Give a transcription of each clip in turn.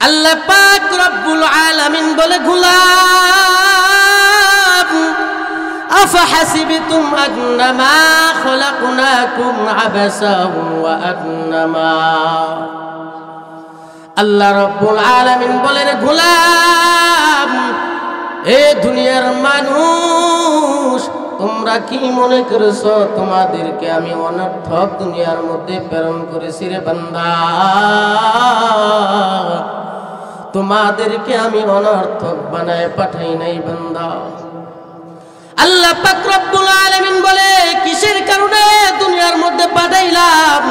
আল্লাহ পাক রব্বুল আলামিন বলে গোলাম আফাহাসিবতুম আন্নামা খলাকনাকুম আবাসাও ওয়া আন্নামা আল্লাহ রব্বুল আলামিন বলে রে গোলাম এ দুনিয়ার মানুষ তোমরা কি মনে করেছো তোমাদেরকে আমি অনর্থক দুনিয়ার মধ্যে প্রেরণ করেছি রে বান্দা তোমাদেরকে আমি অনর্থক বানায় পাঠাই নাই বান্দা আল্লাহ পাক রব্বুল আলামিন বলে কিসের কারণে দুনিয়ার মধ্যে পাঠাইলাম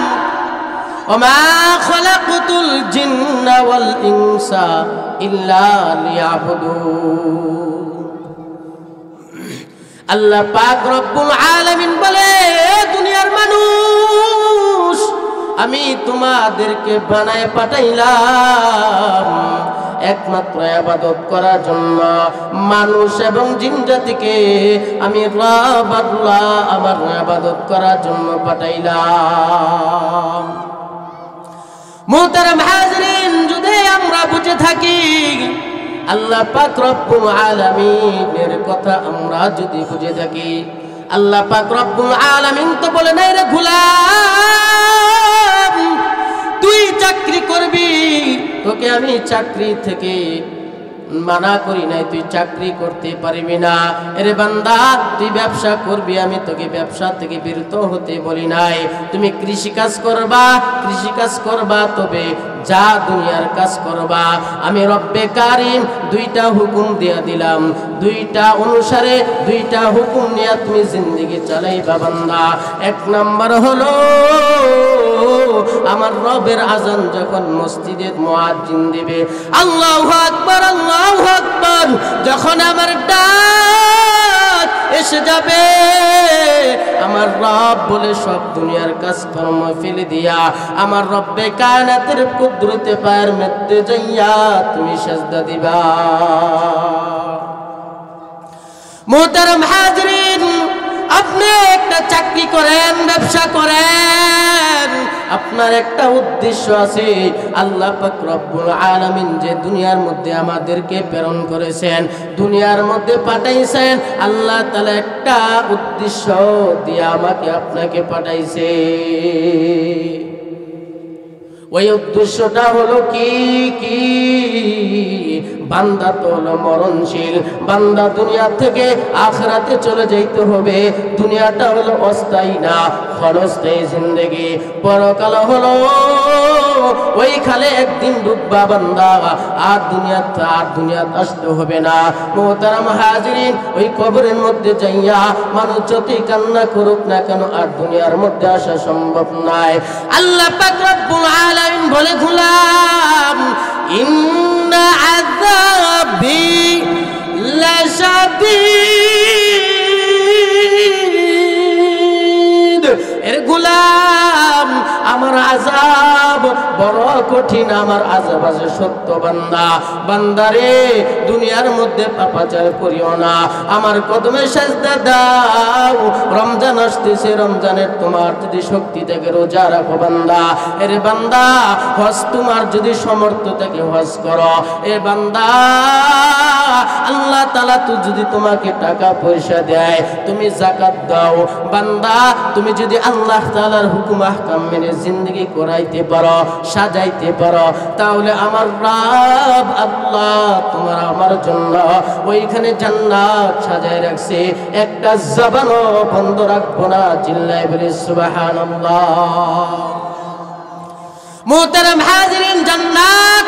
ওমা খলাকতুল জিন্না ওয়াল ইনসা ইল্লা লিয়াবুদুন আল্লাহ পাক রব্বুল আলামিন বলে দুনিয়ার মানুষ আমি তোমাদেরকে বানায় পাঠাইলাম একমাত্র ইবাদত করার জন্য মানুষ এবং জিন জাতিকে আমি রব আল্লাহ আমার ইবাদত করার জন্য পাঠাইলাম মুহতারাম হাজিরিন যদি আমরা বুঝে থাকি আল্লাহ পাক রব্বুল আলামিনের কথা আমরা যদি বুঝে থাকি আল্লাহ পাক রব্বুল আলামিন তো বলে নাই রে গোলাম তুই চাকরি করবি তোকে আমি চাকরি থেকে মানা করি নাই তুই চাকরি করতে পারবি না আরে বান্দা তুই ব্যবসা করবি আমি তোকে ব্যবসা থেকে বিরত হতে বলি নাই তুমি কৃষি কাজ করবা তবে যা দুনিয়ার কাজ করবা আমি রব্বে কারিম দুইটা হুকুম দিয়া দিলাম দুইটা অনুসারে দুইটা হুকুম নিয়ে তুমি জিন্দেগি চালাইবা বান্দা এক নাম্বার হলো আমার রবের আজান যখন মসজিদে মুয়াজ্জিন দিবে আল্লাহু আকবার আল্লাহু আকবার যখন আমার ডাক এসে যাবে আমার রব বলে সব দুনিয়ার কাজকর্ম ফেলে দিয়া আমার রব্বে কায়নাতের কুদরতে পায়ের মধ্যে যাইয়া তুমি সিজদা দিবা মুহতারাম হাজিরিন আপনি একটা চাকরি করেন ব্যবসা করেন আপনার একটা উদ্দেশ্য আছে আল্লাহ পাক রব্বুল আলামিন যে দুনিয়ার মধ্যে আমাদেরকে প্রেরণ করেছেন দুনিয়ার মধ্যে পাঠাইছেন আল্লাহ তাআলা একটা উদ্দেশ্য দিয়ে আমাকে আপনাকে পাঠাইছে ওই উদ্দেশ্যটা হলো কি বান্দা তো হলো মরণশীল বান্দা দুনিয়া থেকে আখিরাতে চলে যাইতে হবে দুনিয়াটা হলো অস্থায়ী না ক্ষণস্থায়ী জিন্দেগি পরকাল হলো ওইখানে একদিন ডুববা বান্দা আর দুনিয়াতে আসতে হবে না মুহতারাম হাজিরিন ওই কবরের মধ্যে যাইয়া মানুষ যতই কান্না করুক না কেন আর দুনিয়ার মধ্যে আসা সম্ভব নয় আল্লাহ পাক রব্বুল আলামিন বলে গোলাম ইন্না আযাবি লাশাদীদ এর গোলাম আমার আযাব বড় কঠিন আমার আযাব আছে সত্য বান্দারে দুনিয়ার মধ্যে পাপাচার করিও না আমার কদমে সিজদা দাও রমজান আসতেছে রমজানের তোমার যদি শক্তি থাকে রোজা রাখো বান্দা এর বান্দা হজ তোমার যদি সামর্থ্য থাকে হজ করো এ বান্দা আল্লাহ তাআলা তো যদি তোমাকে টাকা পয়সা দেয় তুমি যাকাত দাও বান্দা তুমি যদি আল্লাহ তাআলার হুকুম আহকাম মেনে জিন্দেগি করাইতে পারো সাজাইতে পারো তাহলে আমার রব আল্লাহ তোমার আমার জন্য ওইখানে জান্নাত সাজায় রাখছে একটা জবানও বন্ধ রাখবো না চিল্লায় বলে সুবহানাল্লাহ মুহতারাম হাজিরিন জান্নাত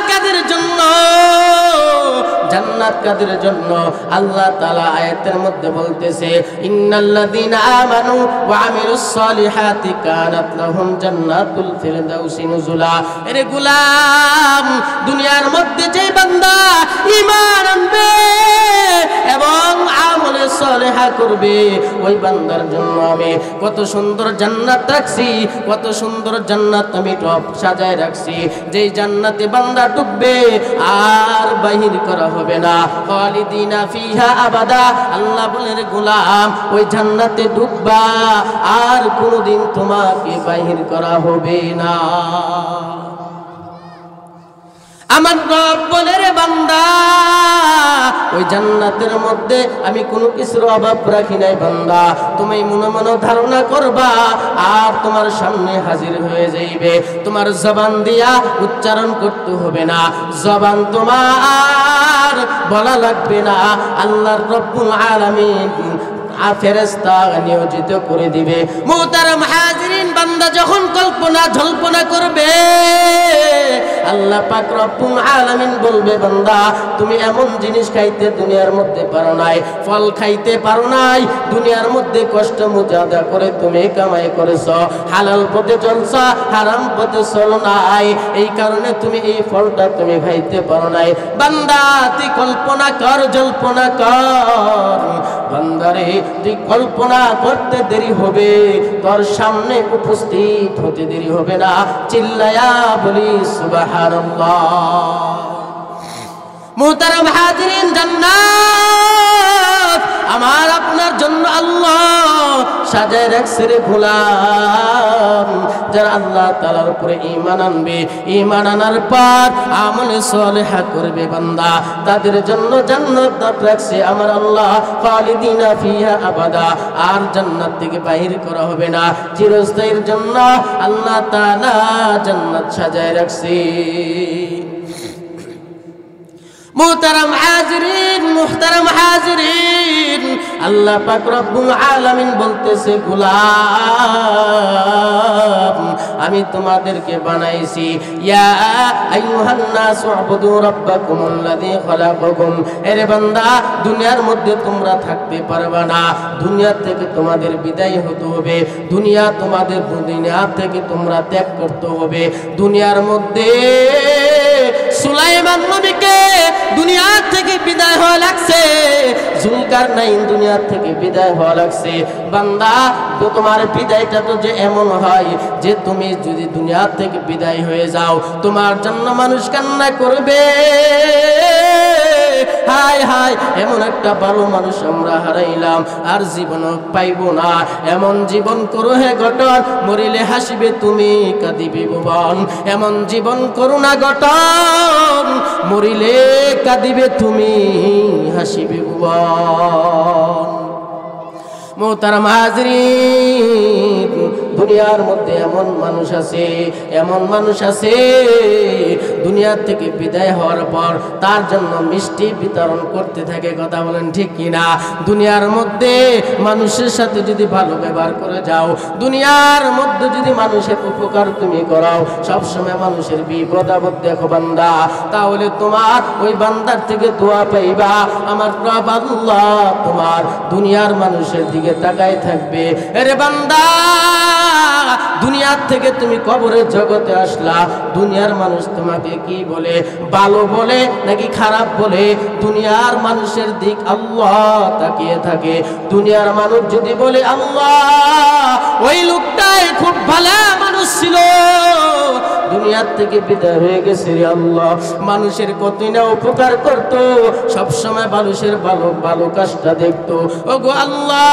কাদের জন্য আল্লাহ তাআলা আয়াতের মধ্যে বলতেছে ইন্নাল্লাযীনা আমানু ওয়া আমিলুস সলিহাতি কানাত লাহুম জান্নাতুল ফিরদাউসি নুজুলা এরে গোলাম দুনিয়ার মধ্যে যে বান্দা ঈমান আনবে এবং আমলে সলিহা করবে ওই বান্দার জন্য আমি কত সুন্দর জান্নাত রাখছি কত সুন্দর জান্নাত আমি টপ সাজায় রাখছি যে জান্নাতে বান্দা ঢুকবে আর বাহির করা হবে না খালিদিনা ফিহা আবাদা আল্লাহ বলেন গোলাম ওই জান্নাতে ঢুকবা আর কোনদিন তোমাকে বাহির করা হবে না আমার রব বলে, রে বান্দা, ওই জান্নাতের মধ্যে আমি কোনো কিছুর অভাব রাখি নাই বান্দা। তুমি মনে মনে ধারণা করবা আর তোমার সামনে হাজির হয়ে যাইবে। তোমার জবান দিয়া উচ্চারণ করতে হবে না, জবান তোমার বলা লাগবে না। আল্লাহর রব্বুল আলামিন ফেরেশতা নিয়োজিত করে দিবে। মুহতারাম হাজিরিন, বান্দা যখন কল্পনা জল্পনা করবে, আল্লাহ পাক রব্বুল আলামিন বলবে, বান্দা তুমি এমন জিনিস খাইতে দুনিয়ার মধ্যে পারো নাই, ফল খাইতে পারো নাই, দুনিয়ার মধ্যে কষ্ট মুজাহাদা করে তুমি কামাই করেছো, হালাল পথে চলছো, হারাম পথে চলো নাই, এই কারণে তুমি এই ফলটা তুমি খাইতে পারো নাই। বান্দা তুই কল্পনা কর, জল্পনা কর। বান্দারে তুই কল্পনা করতে দেরি হবে, তোর সামনে উপস্থিত হতে দেরি হবে না। চিল্লায়া বলি সুবহানাল্লাহ। মুহতারাম হাজিরিন, জান্নাত আমার আপনার জন্য আল্লাহ সাজায় রাখছে রে গোলাম। যারা আল্লাহ তাআলার উপরে ঈমান আনবে, ঈমান আনার পর আমলে সালেহা করবে বান্দা, তাদের জন্য জান্নাত রাখছে আমার আল্লাহ, খালিদিনা ফিহা আবাদা। আর জান্নাত থেকে বাহির করা হবে না, চিরস্থায়ীর জন্য আল্লাহ তাআলা জান্নাত সাজায় রাখছে। মুহতারাম হাজিরিন, মুহতারাম হাজিরিন, আল্লাহ পাক রব্বুল আলামিন বলতেছে, গোলাম আমি তোমাদেরকে বানাইছি, ইয়া আইয়ুহান নাস উবুদু রাব্বাকুমুল্লাযী খালাকাকুম। এরে বান্দা, দুনিয়ার মধ্যে তোমরা থাকতে পারবে না, দুনিয়া থেকে তোমাদের বিদায় হতে হবে, দুনিয়া তোমাদের দুনিয়া থেকে তোমরা ত্যাগ করতে হবে। দুনিয়ার মধ্যে সুলাইমান নবীকে দুনিয়া থেকে বিদায় হওয়া লাগছে, জুলকারনাইন দুনিয়া থেকে বিদায় হওয়া লাগছে। বান্দা, তো তোমার বিদায়টা তো যে এমন হয় যে তুমি যদি দুনিয়া থেকে বিদায় হয়ে যাও, তোমার জন্য মানুষ কান্না করবে, হায় হায় এমন একটা ভালো মানুষ আমরা হারাইলাম, আর জীবনও পাইব না। এমন জীবন করো হে গঠন, মরিলে হাসিবে তুমি, কাঁদিবে ভুবন। এমন জীবন করো না গঠন, মরিলে কাঁদিবে তুমি, হাসিবে ভুবন। মুহতারাম হাজিরিন, দুনিয়ার মধ্যে এমন মানুষ আছে, এমন মানুষ আছে, দুনিয়া থেকে বিদায় হওয়ার পর তার জন্য মিষ্টি বিতরণ করতে থাকে। কথা বলেন ঠিক কিনা? দুনিয়ার মধ্যে মানুষের সাথে যদি ভালো ব্যবহার করে যাও, দুনিয়ার মধ্যে যদি মানুষের উপকার তুমি করাও, সবসময় মানুষের বিপদ আপদ দেখো বান্দা, তাহলে তোমার ওই বান্দার থেকে দোয়া পাইবা। আমার রব আল্লাহ তোমার দুনিয়ার মানুষের দিকে তাকায় থাকবে। আরে বান্দা, দুনিয়ার থেকে তুমি কবরের জগতে আসলা, দুনিয়ার মানুষ তোমাকে কি বলে, ভালো বলে নাকি খারাপ বলে, দুনিয়ার মানুষের দিক আল্লাহ তাকিয়ে থাকে। দুনিয়ার মানুষ যদি বলে আল্লাহ ওই লোকটাই খুব ভালো মানুষ ছিল, দুনিয়ার থেকে বিদায় হয়ে গেছে রে আল্লাহ, মানুষের কতই না উপকার করত, সবসময় মানুষের ভালো ভালো কাজটা দেখতো, ওগো আল্লাহ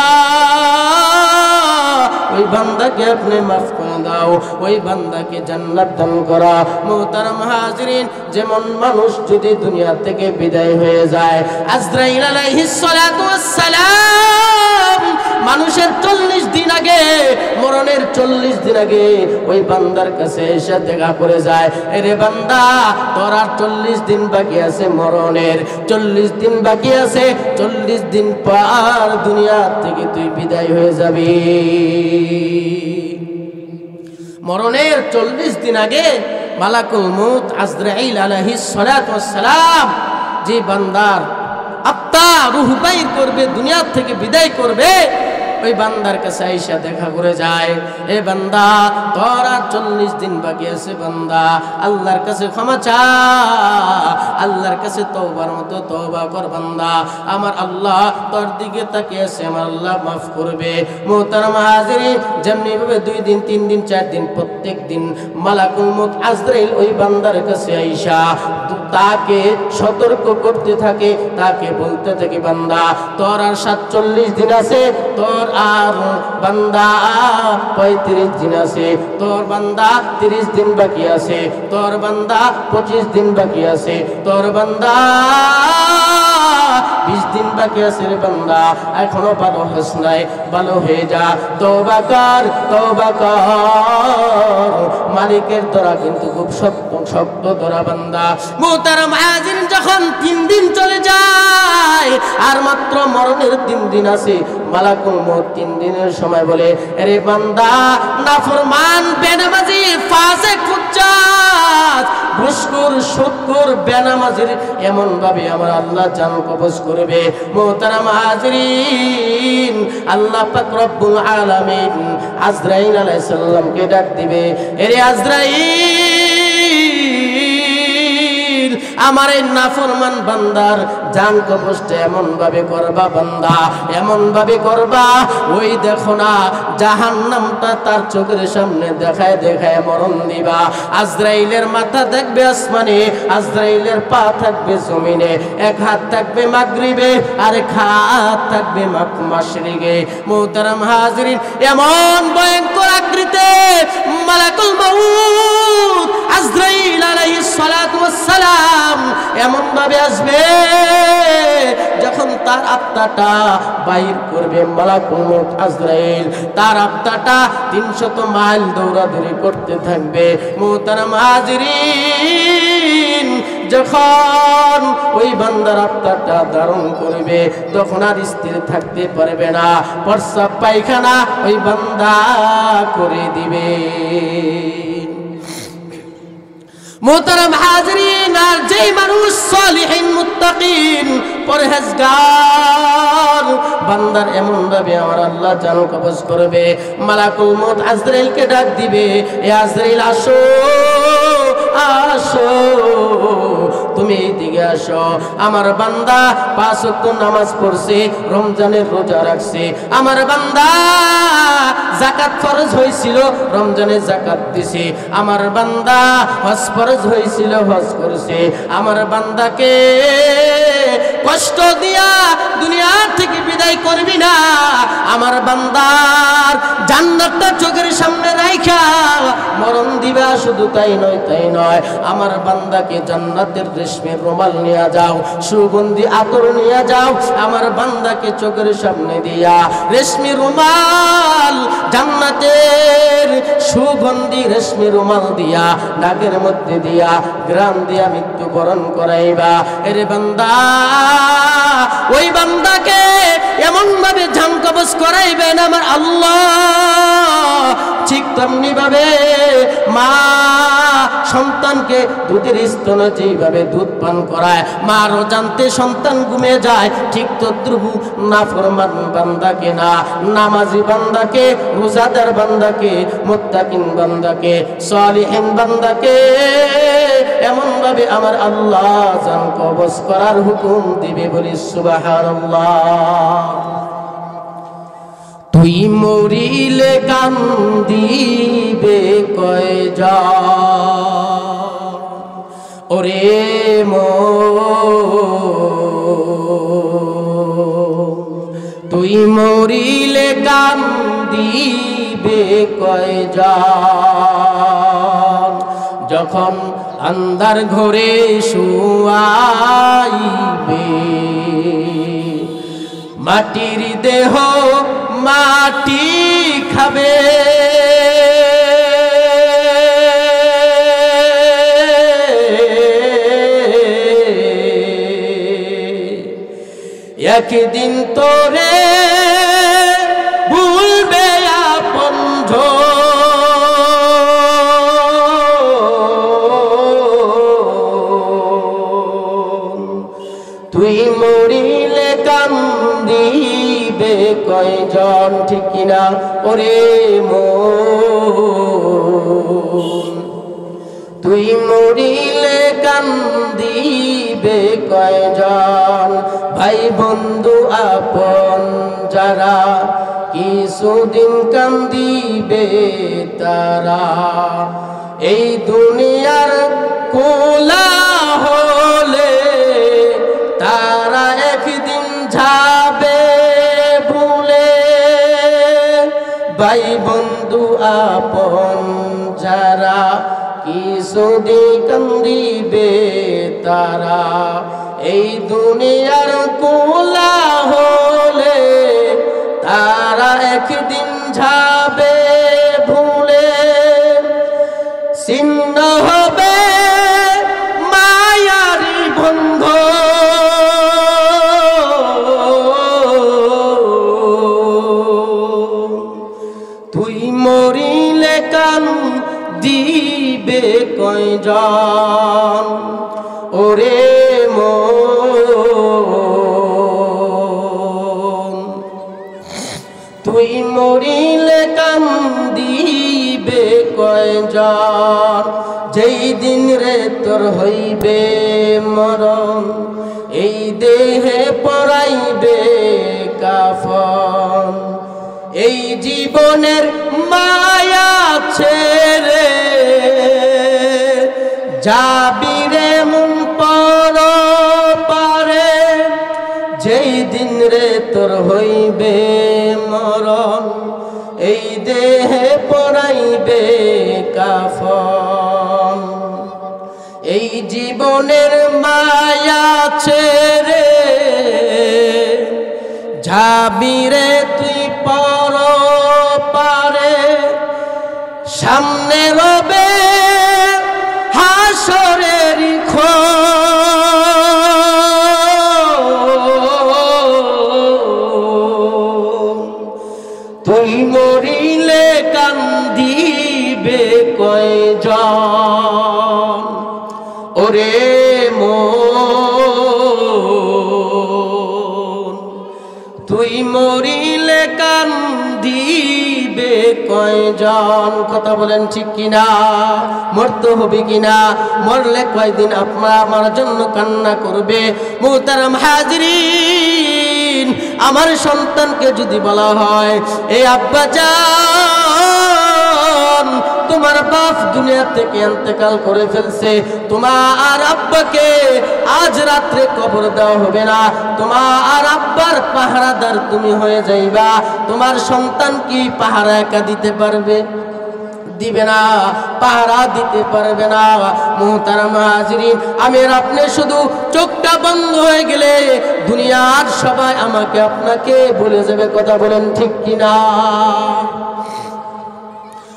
ওই বান্দাকে আপনি মাফ করে দাও, ওই বান্দাকে জান্নাত দান করা। মুহতারাম হাজিরিন, যেমন মানুষ যদি দুনিয়া থেকে বিদায় হয়ে যায়, আজরাইল আলাইহিস সালাতু ওয়াস সালাম মানুষের 40 দিন আগে, মরণের 40 দিন আগে ওই বান্দার কাছে এসে দেখা করে যায়, এরে বান্দা তোর আর 40 দিন বাকি আছে, মরণের 40 দিন বাকি আছে, 40 দিন পর দুনিয়া থেকে তুই বিদায় হয়ে যাবি। মরণের 40 দিন আগে মালাকুল মউত আজরাইল আলাইহিস সালাতু ওয়াস সালাম যে বান্দার আত্মা রূহ বাইর করবে, দুনিয়া থেকে বিদায় করবে, ওই বান্দার কাছে আইসা দেখা করে যায়, এ বান্দা তোর আর 40 দিন বাকি আছে, বান্দা আল্লাহর কাছে ক্ষমা চা, আল্লাহর কাছে তওবার মতো তওবা কর বান্দা, আমার আল্লাহ তোর দিকে তাকিয়েছে, আমার আল্লাহ মাফ করবে। মুহতারাম হাজিরিন, যেমনি ভাবে 2 দিন 3 দিন 4 দিন প্রত্যেক দিন মালাকুল মউত আজরাইল ওই বান্দার কাছে আইসা তাকে সতর্ক করতে থাকে, তাকে বলতে থাকে বান্দা তোর আর 47 দিন আছে, তোর আর বান্দা 35 দিন আছে, তোর বান্দা 30 দিন বাকি আছে, তোর বান্দা 25 দিন বাকি আছে, তোর বান্দা 20 দিন বাকি আছে রে বান্দা, এখনো ভালো হস নাই, ভালো হয়ে যা, তওবা কর, তওবা কর। মালিকের ধরা কিন্তু খুব শক্ত ধরা বান্দা। মুহতারাম হাজিরিন, যখন 3 দিন চলে যায় আর মাত্র মরণের 3 দিন আছে, মালাকুল মউত 3 দিনের সময় বলে আরে বান্দা নাফরমান বেনামাজি ফাসিক ফুজ্জার ঘুষখোর সুদখোর বেনামাজির এমন ভাবে আমার আল্লাহ জান কবজ করবে। মুহতারাম হাজিরিন, আল্লাহ পাক রব্বুল আলামিন আজরাইল আলাইহিস সালামকে ডাক দিবে, এরে আজরাইল আমার এই নাফরমান বান্দার জান কবজটা এমন ভাবে করবা বান্দা, এমন ভাবে করবা ওই দেখো না জাহান্নামটা তার চোখের সামনে দেখায় দেখায় মরণ দিবা। আজরাইলের মাথা থাকবে আসমানে, আজরাইলের পা থাকবে জমিনে, এক হাত থাকবে মাগরিবে আর এক হাত থাকবে মাশরিকে। মুহতারাম হাজিরিন, এমন ভয়ঙ্কর আকৃতি মালাকুল মউত আজরাইল আলাইহিস সালাতু ওয়াস সালাম এমন ভাবে আসবে, যখন তার আত্মাটা বাইর করবে মালাকুল মউত আজরাইল, তার আত্মাটা 300 মাইল দৌড়াদৌড়ি করতে থাকবে। মুহতারাম হাজিরিন, যখন ওই বান্দার আত্মাটা ধারণ করবে তখন আর স্থির থাকতে পারবে না, প্রস্রাব পায়খানা ওই বান্দা করে দিবে। মুহতারাম হাজিরিন, আর যেই মানুষ সালিহিন মুত্তাকিন পরহেজগার বান্দার এমন ভাবে আমার আল্লাহ জান কবজ করবে, মালাকুল মউত আজরাইলকে ডাক দিবে, এ আজরাইল আসো আসো, তুমি এইদিকে আসো। আমার বান্দা 5 ওয়াক্ত নামাজ পড়ছে, রমজানের রোজা রাখছে, আমার বান্দা যাকাত ফরজ হয়েছিল, রমজানে যাকাত দিছে, আমার বান্দা হজ ফরজ হয়েছিল, হজ করছে, আমার বান্দাকে কষ্ট দিয়া দুনিয়া থেকে বিদায় করবি না, আমার বান্দার জান্নাতটা চোখের সামনে রাইখা মরণ দিবা। শুধু তাই নয়, তাই নয়, আমার বান্দাকে জান্নাতের রেশমের রুমাল নিয়ে যাও, সুগন্ধি আতর নিয়ে যাও, আমার বান্দাকে চোখের সামনে দিয়া রেশমি রুমাল, জান্নাতের সুগন্ধি রেশমি রুমাল দিয়া নাকের মধ্যে দিয়া গ্রাম দিয়া মৃত্যুবরণ করাইবা। এরে বান্দা, ওই বান্দাকে এমন ভাবে জান কবজ করাইবেন আমার আল্লাহ, ঠিক তেমনি ভাবে মা সন্তানকে দুধের স্তনে যেভাবে দুধ পান করায়, মার জানতে সন্তান ঘুমিয়ে যায়, ঠিক তদ্রুপ নাফরমান বান্দাকে না, নামাজি বান্দাকে, রোজাদার বান্দাকে, মুত্তাকিন বান্দাকে, সালিহিন বান্দাকে এমন ভাবে আমার আল্লাহ জান কবজ করার হুকুম দিবে। বলি সুবহানাল্লাহ। তুই মরিলে কান্দিবে কয়জন, ওরে তুই মরিলে কান্দিবে কয়জন, যখন আন্ধার ঘরে শুয়াইবে, মাটির দেহ মাটি খাবে, একদিন তোরে ভুলবে আপনজন, তুই মরিলে কান্দিবে কয়জন, ঠিক কিনা ওরে মন, তুই মরিলে কান্দিবে কয়জন ভাই বন্ধু আপন যারা কিছুদিন কান্দিবে তারা এই দুনিয়ার কোলাহলে তারা একদিন যাবে ভুলে ভাই বন্ধু আপন যারা কিছুদিন কান্দিবে তারা এই দুনিয়ার কোলাহলে তারা একদিন যাবে ভুলে ছিন্ন হবে মায়ারি বন্ধু তুই মরিলে কান দিবে কয়জন ওরে মন তুই মরিলে কান দিবে কয়জন যেই দিন রে তোর হইবে মরণ এই দেহে পরাইবে কাফন এই জীবনের মায়া ছেড়ে যাবি রে মন পর পারে যেই দিন রে তোর হইবে মরণ এই দেহে পরাইবে কাফন এই জীবনের মায়া ছেড়ে যাবি রে তুই পর পারে সামনে রবে হাসরের তুই মরিলে কান্দিবে কয়জন ওরে মন তুই মরিলে কান্দিবে কয়জন কথা বলেন ঠিক কিনা মরতে হবে কিনা মরলে কয়দিন আপনারা আমার জন্য কান্না করবে মুহতারাম হাজরিন আমার সন্তানকে যদি বলা হয় এই আব্বা জান তোমার বাপ দুনিয়া থেকে ইন্তেকাল করে ফেলছে তোমার আব্বাকে আজ রাত্রে কবর দেওয়া হবে না তোমার আব্বার পাহারাদার তুমি হয়ে যাইবা তোমার সন্তান কি পাহারা একা দিতে পারবে দিবে না পাহারা দিতে পারবে না মুহতারাম হাজরিন আমি আর আপনি শুধু চোখটা বন্ধ হয়ে গেলে দুনিয়ার সবাই আমাকে আপনাকে ভুলে যাবে কথা বলেন ঠিক কিনা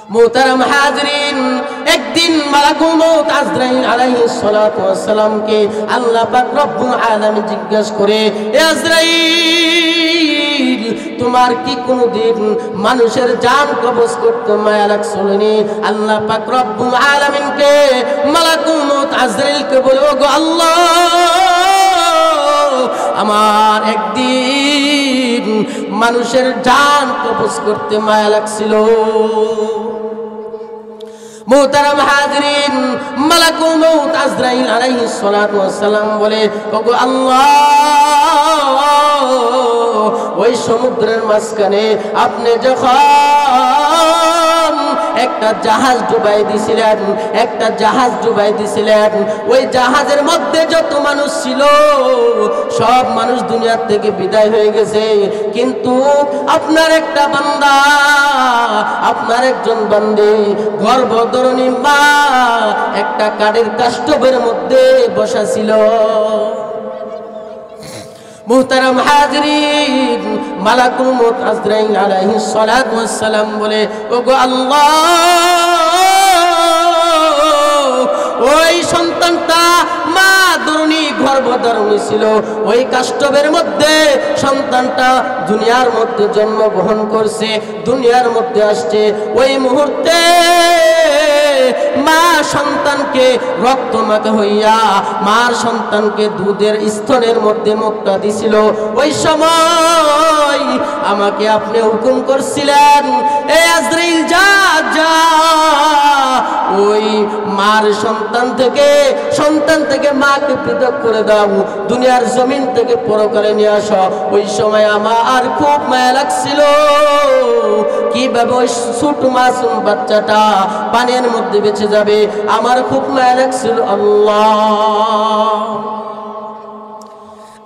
মুহতারাম হাজরিন একদিন মালাকুল মউত আজরাইল আলাইহিস সালাতু ওয়াস সালামকে আল্লাহ পাক রব্বুল আলামিন জিজ্ঞাসা করে এ আজরাইল তোমার কি কোনদিন মানুষের জান কবজ করতে মায়া লাগছনি আল্লাহ পাক রব্বুল আলামিনকে মালাকুল মউত আজরাইলকে বলে ওগো আল্লাহ আমার একদিন মানুষের জান কবজ করতে মায়া লাগছিল মুহতারাম হাজরিন মালাকুল মউত আজরাইল আলাইহিস সালাতু ওয়াস সালাম বলে ওগো আল্লাহ ওই সমুদ্রের মাঝখানে আপনি যখন একটা জাহাজ ডুবাই দিছিলেন ওই জাহাজের মধ্যে যত মানুষ ছিল সব মানুষ দুনিয়া থেকে বিদায় হয়ে গেছে কিন্তু আপনার একটা বান্দা আপনার একজন বান্দী গর্ভধারিণী মা একটা কাঠের কাষ্ঠবের মধ্যে বসা ছিল মুহতারাম হাজরিন মালাকুল মউত আজরাইল আলাইহিস সালাতু ওয়াস সালাম বলে ওগো আল্লাহ ওই সন্তানটা মা ধরণী গর্ভধারিণী ছিল ওই কাষ্ঠবের মধ্যে সন্তানটা দুনিয়ার মধ্যে জন্মগ্রহণ করছে দুনিয়ার মধ্যে আসছে ওই মুহূর্তে মা সন্তানকে রক্তমাখা হইয়া মার সন্তানকে দুধের স্তনের মধ্যে মুখটা দিছিল, ওই সময় আমাকে আপনি হুকুম করছিলেন, এ আজরাইল যা যা ওই মার সন্তান থেকে মাকে পৃথক করে দাও, দুনিয়ার জমিন থেকে পরকালে নিয়ে আসো। ওই সময় আমার খুব মায়া লাগছিল, কিভাবে ওই ছোট মাসুম বাচ্চাটা পানির মধ্যে বেঁচে যাবে, আমার খুব মায়া লাগছিল।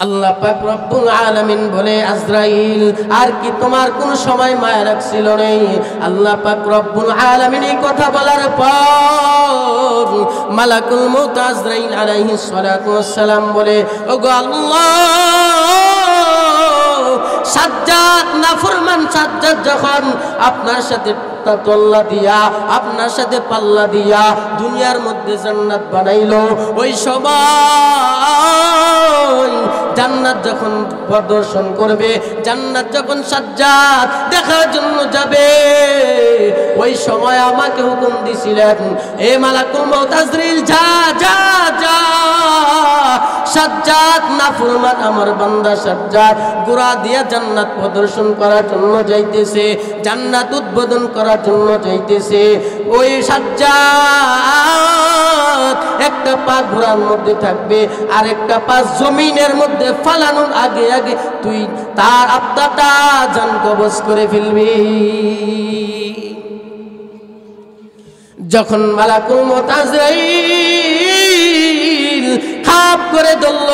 আল্লাহ পাক রব্বুল আলামিন বলে, আজরাইল আর কি তোমার কোন সময় মায়া লাগছিল নেই? আল্লাহ পাক রব্বুল আলামিন এই কথা বলার পর মালাকুল মউত আজরাইল আলাইহিস সালাতু ওয়াস সালাম বলে, ওগো আল্লাহ, সাজ্জাদ নাফরমান সাজ্জাদ যখন আপনার সাথে তল্লা দিয়া, আপনার সাথে পাল্লা দিয়া দুনিয়ার মধ্যে জান্নাত বানাইলো, ওই সময় জান্নাত যখন প্রদর্শন করবে, জান্নাত যখন সাজ্জাদ দেখার জন্য যাবে, ওই সময় আমাকে হুকুম দিছিলেন, এ মালাকুল মউত আজরাইল যা যা যা, সাজ্জাদ নাফরমান আমার বান্দা সাজ্জাদ গোরা দিয়া জান্নাত প্রদর্শন করার জন্য যাইতেছে, জান্নাত উদ্বোধন করার জন্য যাইতেছে। ওই সাজ্জাদ একটা পা ঘোড়ার মধ্যে থাকবে আর একটা পা জমিনের মধ্যে ফালানোর আগে আগে তুই তার আত্মাটা জান কবজ করে ফেলবি। যখন মালাকুল মউত আজরাইল খাপ করে ধরল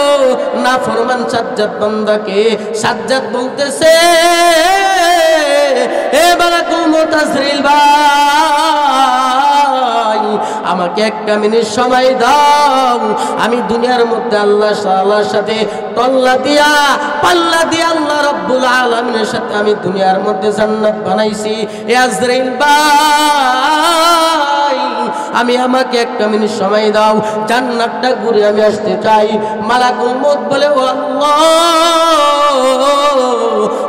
নাফরমান সাজ্জাদ বান্দাকে, সাজ্জাদ বলতেছে, এ মালাকুল মউত আজরাইল ভাই, আমাকে একটা মিনিট সময় দাও, আমি দুনিয়ার মধ্যে আল্লাহর সাথে তল্লা দিয়া পাল্লা দিয়া আল্লাহ রব্বুল আলামিনের সাথে আমি দুনিয়ার মধ্যে জান্নাত বানাইছি। এ আজরাইল ভাই, আমি আমাকে একটা মিনিট সময় দাও, জান্নাতটা ঘুরে আমি আসতে চাই। মালাকুল মউত বলে, ও আল্লাহ,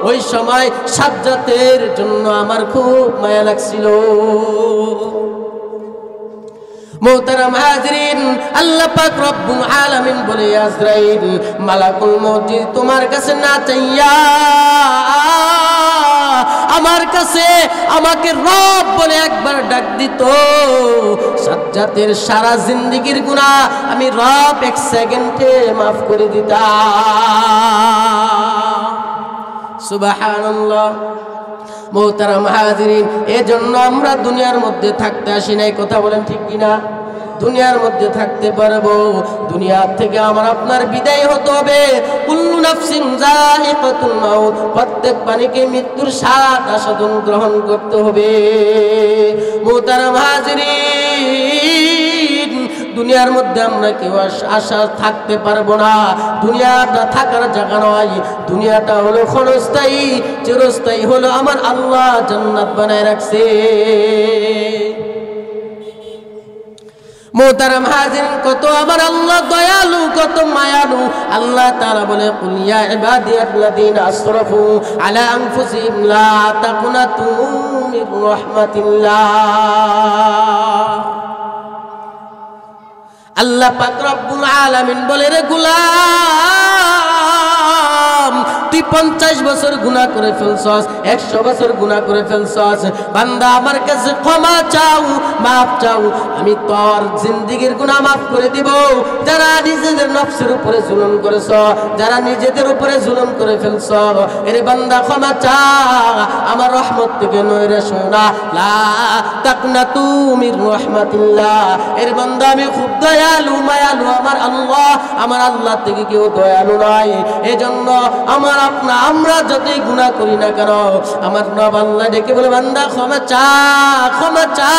ওই সময় সাজ্জাদের জন্য আমার খুব মায়া লাগছিল। মোহতারাম হাজরিন, আল্লাহ পাক রব্বুল আলামিন বলে, আজরাইল মালাকুল মউত তোমার কাছে না চাইয়া আমার কাছে আমাকে রব বলে একবার ডাক দিত, সাজ্জাদের সারা জিন্দেগীর গুনাহ আমি রব এক সেকেন্ডে মাফ করে দিতাম। সুবহানাল্লাহ। মোহতারাম হাজরিন, এজন্য আমরা দুনিয়ার মধ্যে থাকতে আসি নাই, কথা বলেন ঠিক কিনা? দুনিয়ার মধ্যে থাকতে পারবো, দুনিয়া থেকে আমার আপনার বিদায় হতে হবে। কুল্লু নাফসিন যায়িকাতুল মাউত, প্রত্যেক প্রাণীকে মৃত্যুর স্বাদ আস্বাদন গ্রহণ করতে হবে। মোহতারাম হাজরিন, দুনিয়ার মধ্যে আমরা কেউ আশা থাকতে পারবো না, দুনিয়াটা থাকার জায়গা নয়, দুনিয়াটা হলো ক্ষণস্থায়ী, চিরস্থায়ী হলো আমার আল্লাহ জান্নাত বানায় রাখছে। মোহতারাম হাজিরিন, কত আমার আল্লাহ দয়ালু, কত মায়ালু। আল্লাহ তাআলা বলে, কুল ইয়া ইবাদিয়াল্লাযীনা আসরাফু আলা আনফুসিহিম লা তাকুনাতু মির রাহমাতিল্লাহ। আল্লাহ পাক রব্বুল আলামিন বলে, রে গোলাম, তুই 50 বছর গুনাহ করে ফেলছস, 100 বছর গুনাহ করে ফেলছস, বান্দা আমার কাছে ক্ষমা চাও, মাফ চাও, আমি তোর জিন্দেগীর গুনাহ মাফ করে দিব। যারা নিজেদের নফসের উপরে জুলুম করেছ, যারা নিজেদের উপরে জুলুম করে ফেলছ, এরে বান্দা ক্ষমা চা, আমার রহমত থেকে নইরে শোনা, লা তাকনাতু মির রাহমাতিল্লাহ। এর বান্দা আমি খুব দয়ালু, মায়ালু, আমার আল্লাহ থেকে কেউ দয়ালু নয়। এজন্য আমরা যতই গুনাহ করি না কেন, আমার রব আল্লাহ ডেকে বলে, বান্দা ক্ষমা চা, ক্ষমা চা।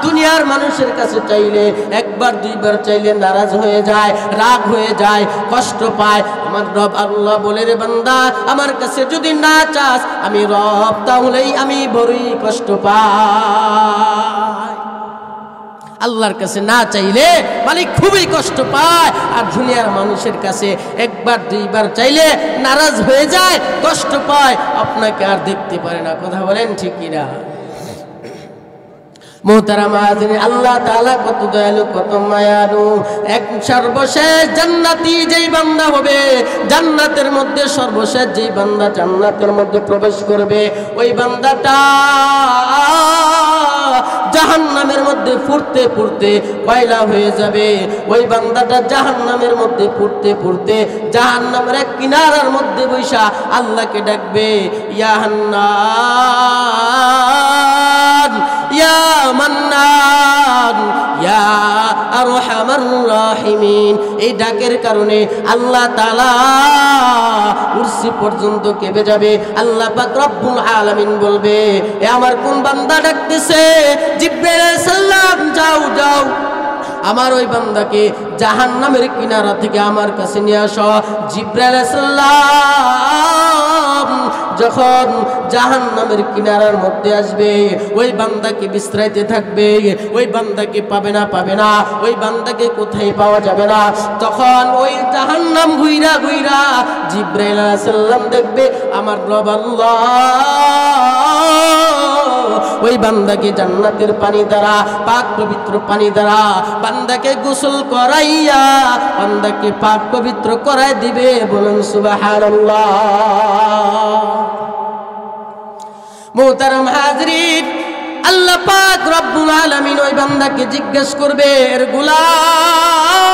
দুনিয়ার মানুষের কাছে চাইলে, একবার দুইবার চাইলে নারাজ হয়ে যায়, রাগ হয়ে যায়, কষ্ট পায়। আমার রব আল্লাহ বলে, রে বান্দা, আমার কাছে যদি না চাস আমি রব, তাহলেই আমি বড়ই কষ্ট পাই। আল্লাহর কাছে না চাইলে মালিক খুবই কষ্ট পায়, আর দুনিয়ার মানুষের কাছে একবার দুইবার চাইলে নারাজ হয়ে যায়, কষ্ট পায়, আপনাকে আর দেখতে পারে না। কথা বলেন ঠিক কিনা? মুহতারাম হাজিরিন, আল্লাহ তাআলা কত দয়ালু, কত মায়ালু। এক সর্বশেষ জান্নাতি যেই বান্দা হবে, জান্নাতের মধ্যে সর্বশেষ যেই বান্দা জান্নাতের মধ্যে প্রবেশ করবে, ওই বান্দাটা জাহান্নামের মধ্যে পুড়তে পুড়তে কয়লা হয়ে যাবে। ওই বান্দাটা জাহান্নামের মধ্যে পুড়তে পুড়তে জাহান্নামের এক কিনারার মধ্যে বৈশা আল্লাহকে ডাকবে, ইয়া হান্নান ইয়া মান্নান ইয়া আরহামার রাহিমিন। এই ডাকের কারণে আল্লাহ তাআলা কুরসি পর্যন্ত কেঁপে যাবে। আল্লাহ পাক রব্বুল আলামিন বলবে, এ আমার কোন বান্দা ডাকতেছে? জিবরাইল আলাইহিস সালাম, যাও যাও আমার ওই বান্দাকে জাহান্নামের কিনারা থেকে আমার কাছে নিয়ে আসো। জিবরাইল আলাইহিস সালাম যখন জাহান্নামের কিনারার মধ্যে আসবে, ওই বান্দাকে বিশ্রাইতে থাকবে, ওই বান্দাকে পাবে না, পাবে না, ওই বান্দাকে কোথায় পাওয়া যাবে না। তখন ওই জাহান্নাম ঘুইরা ঘুইরা জিবরাইল আলাইহিস সালাম দেখবে আমার রব আল্লাহ ওই বান্দাকে জান্নাতের পানি দ্বারা, পাক পবিত্র পানি দ্বারা বান্দাকে গোসল করাইয়া বান্দাকে পাক পবিত্র করাই দিবে। বলুন সুবহানাল্লাহ। মুহতারাম হাজরিন, আল্লাহ পাক রব্বুল আলামিন ওই বান্দাকে জিজ্ঞেস করবে, এর গোলাম,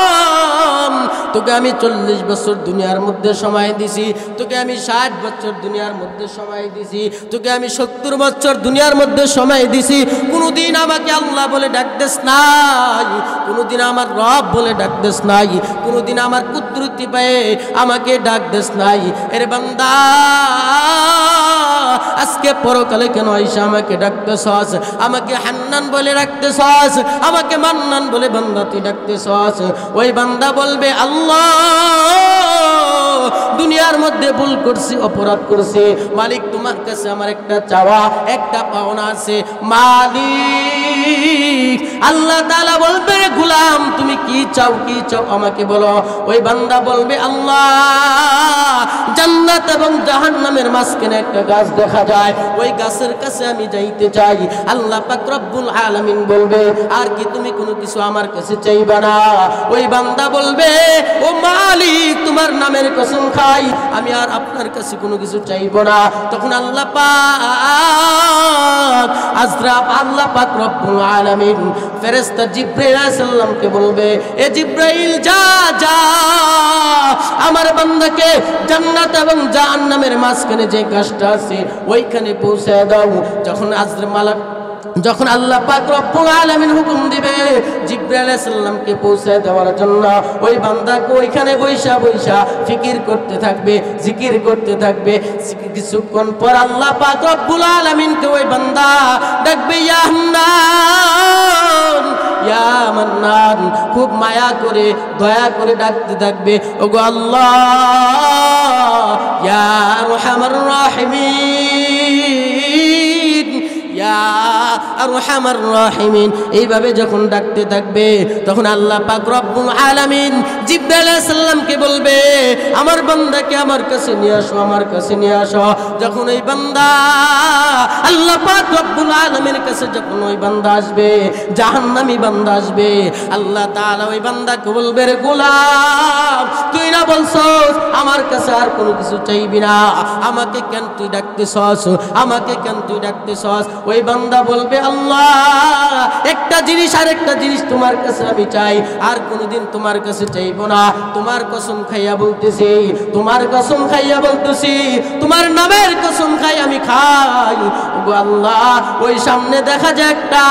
তোকে আমি 40 বছর দুনিয়ার মধ্যে সময় দিছি, তোকে আমি 60 বছর দুনিয়ার মধ্যে সময় দিছি, তোকে আমি 70 বছর দুনিয়ার মধ্যে সময় দিছি, কোনদিন আমাকে আল্লাহ বলে ডাকতেস নাই, কোনদিন আমার রব বলে ডাকতেস নাই, কোনদিন আমার কুদরতি পায়ে আমাকে ডাকতেস নাই। এর বান্দা, আজকে পরকালে কেন আইসা আমাকে ডাকতেছস? আমাকে হান্নান বলে ডাকতেছস, আমাকে মান্নান বলে বান্দা তুই ডাকতেছস। ওই বান্দা বলবে, আল্লাহ দুনিয়ার মধ্যে ভুল করছি, অপরাধ করছি, মালিক তোমার কাছে আমার একটা চাওয়া, একটা পাওনা আছে মালিক। আল্লাহ তাআলা বলবে, গোলাম তুমি কি চাও, কি চাও আমাকে বলো। ওই বান্দা বলবে, আল্লাহ জান্নাত এবং জাহান্নামের মাঝখানে একটা গাছ দেখা যায়, ওই গাছের কাছে আমি যাইতে চাই। আল্লাহ পাক রব্বুল আলামিন বলবে, আর কি তুমি কোনো কিছু আমার কাছে চাইবা না? ওই বান্দা বলবে, ও মালিক তোমার নামের কসম খাই আমি আর আপনার কাছে কোনো কিছু চাইবো না। তখন আল্লাহ পাক আল্লাহ পাক রব্বুল আলামিন ফেরেশতা জিবরাইল আলাইহিস সালামকে বলবে, এ জিবরাইল যা যা আমার বান্দাকে জান্নাত এবং জাহান্নামের মাঝখানে যে গাছটা আছে ওইখানে পৌঁছে দাও। যখন আল্লাহ পাক রব্বুল আলামিন হুকুম দিবে জিবরাইল আলাইহিস সালামকে পৌঁছে দেওয়ার জন্য, ওই বান্দাকে ওইখানে বৈশা বৈশা ফিকির করতে থাকবে, জিকির করতে থাকবে। কিছুক্ষণ পর আল্লাহ পাক রব্বুল আলামিনকে ওই বান্দা ডাকবে, ইয়া হান্নান ইয়া মান্নান, খুব মায়া করে দয়া করে ডাকতে থাকবে, ওগো আল্লাহ ইয়া আরহামার রাহিমিন ইয়া আরহামার রাহিমিন। এইভাবে যখন ডাকতে থাকবে তখন আল্লাহ পাক রব্বুল আলামিন জিবরাইল আলাইহিস সালামকে বলবে, আমার বান্দাকে আমার কাছে নিয়ে আসো, আমার কাছে নিয়ে আসো। যখন ওই বান্দা আল্লাহ পাক রব্বুল আলামিনের কাছে যখন ওই বান্দা আসবে, জাহান্নামী বান্দা আসবে, আল্লাহ তাআলা ওই বান্দাকে বলবে, রে গোলাম তুই না বলছস আমার কাছে আর কোনো কিছু চাইবি না, আমাকে কেন তুই ডাকতেছস, আমাকে কেন তুই ডাকতেছস? ওই বান্দা বলবে, আল্লাহ একটা জিনিস আর একটা জিনিস তোমার কাছে আমি চাই, আর কোনোদিন তোমার কাছে চাইবো না। তোমার কসম খাইয়া বলতেছি, তোমার কসম খাইয়া বলতেছি, তোমার নামের কসম খাই আমি খাই, ওগো আল্লাহ ওই সামনে দেখা যায় একটা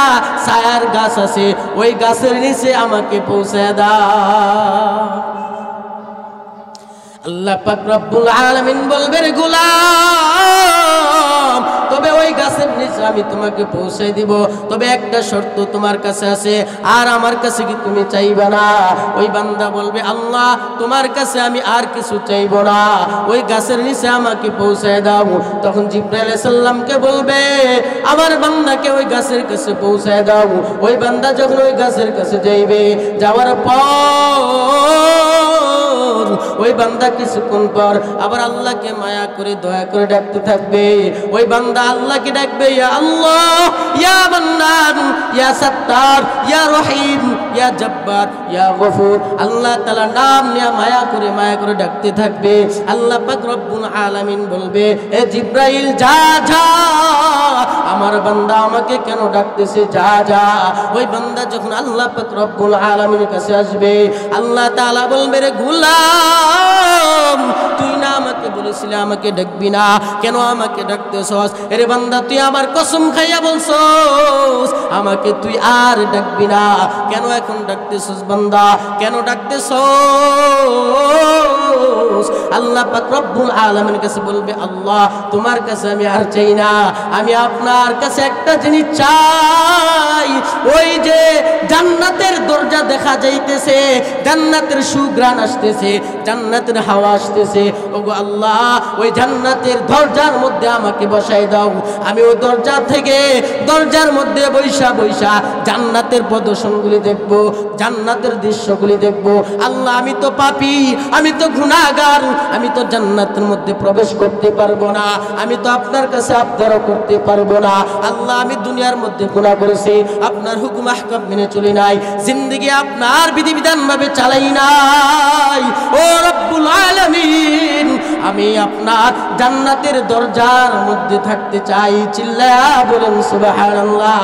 ছায়ার গাছ আছে, ওই গাছের নিচে আমাকে পৌঁছে দাও। আল্লাহ পাক রব্বুল আলামিন বলবে, রে গোলাম তবে ওই গাছের নিচে আমি তোমাকে পৌঁছে দিব, তবে একটা শর্ত তোমার কাছে আছে, আর আমার কাছে কি তুমি চাইবা না? ওই বান্দা বলবে, আল্লাহ তোমার কাছে আমি আর কিছু চাইবো না, ওই গাছের নিচে আমাকে পৌঁছে দাও। তখন জিবরাইল আলাইহিস সালামকে বলবে, আমার বান্দাকে ওই গাছের কাছে পৌঁছে দাও। ওই বান্দা যখন ওই গাছের কাছে যাইবে, যাওয়ার পর ওই বান্দা কিছুক্ষণ পর আবার আল্লাহকে মায়া করে দয়া করে ডাকতে থাকবে। ওই বান্দা আল্লাহকে ডাকবে, ইয়া আল্লাহ, ইয়া মান্নান, ইয়া সাত্তার, ইয়া রহিম, ইয়া জব্বার, ইয়া গফুর। আল্লাহ তাআলা নাম নিয়ে মায়া করে ডাকতে থাকবে। আল্লাহ পাক রব্বুল আলামিন বলবে, এ জিব্রাইল যা যা, আমার বান্দা আমাকে কেন ডাকতেছে, যা যা। ওই বান্দা যখন আল্লাহ পাক রব্বুল আলামিনের কাছে আসবে, আল্লাহ তাআলা বলবে, রে গোলাম, তুই না আমাকে বলেছিলি আমাকে ডাকবি না, কেন আমাকে ডাকতেছস? এরে বান্দা, তুই আমার কসম খাইয়া বলছস আমাকে তুই আর ডাকবি না, কেন এখন ডাকতেছস বান্দা, কেন ডাকতেছস? আল্লাহ পাক রব্বুল আলামিনের কাছে বলবে, আল্লাহ তোমার কাছে আমি আর চাই না, আমি আপনার কাছে একটা জিনিস চাই। ওই যে জান্নাতের দরজা দেখা যাইতেছে, জান্নাতের সুঘ্রাণ আসতেছে, জান্নাতের হাওয়া আসতেছে, ওগো আল্লাহ ওই জান্নাতের দরজার মধ্যে আমাকে বসাই দাও। আমি ওই দরজা থেকে দরজার মধ্যে বৈশা বৈশা জান্নাতের প্রদর্শনগুলি দেখব, জান্নাতের দৃশ্যগুলি দেখব। আল্লাহ আমি তো পাপী, আমি তো গুনাহগার, আমি তো জান্নাতের মধ্যে প্রবেশ করতে পারবো না, আমি তো আপনার কাছে আবদারও করতে পারবো না। আল্লাহ আমি দুনিয়ার মধ্যে গুনাহ করেছি, আপনার হুকুম আহকাম মেনে চলি নাই, জিন্দেগি আপনার বিধিবিধান ভাবে চালাই নাই। ও রব্বুল আলামিন, আমি আপনার জান্নাতের দরজার মধ্যে থাকতে চাই। চিল্লায়া বলেন সুবহানাল্লাহ।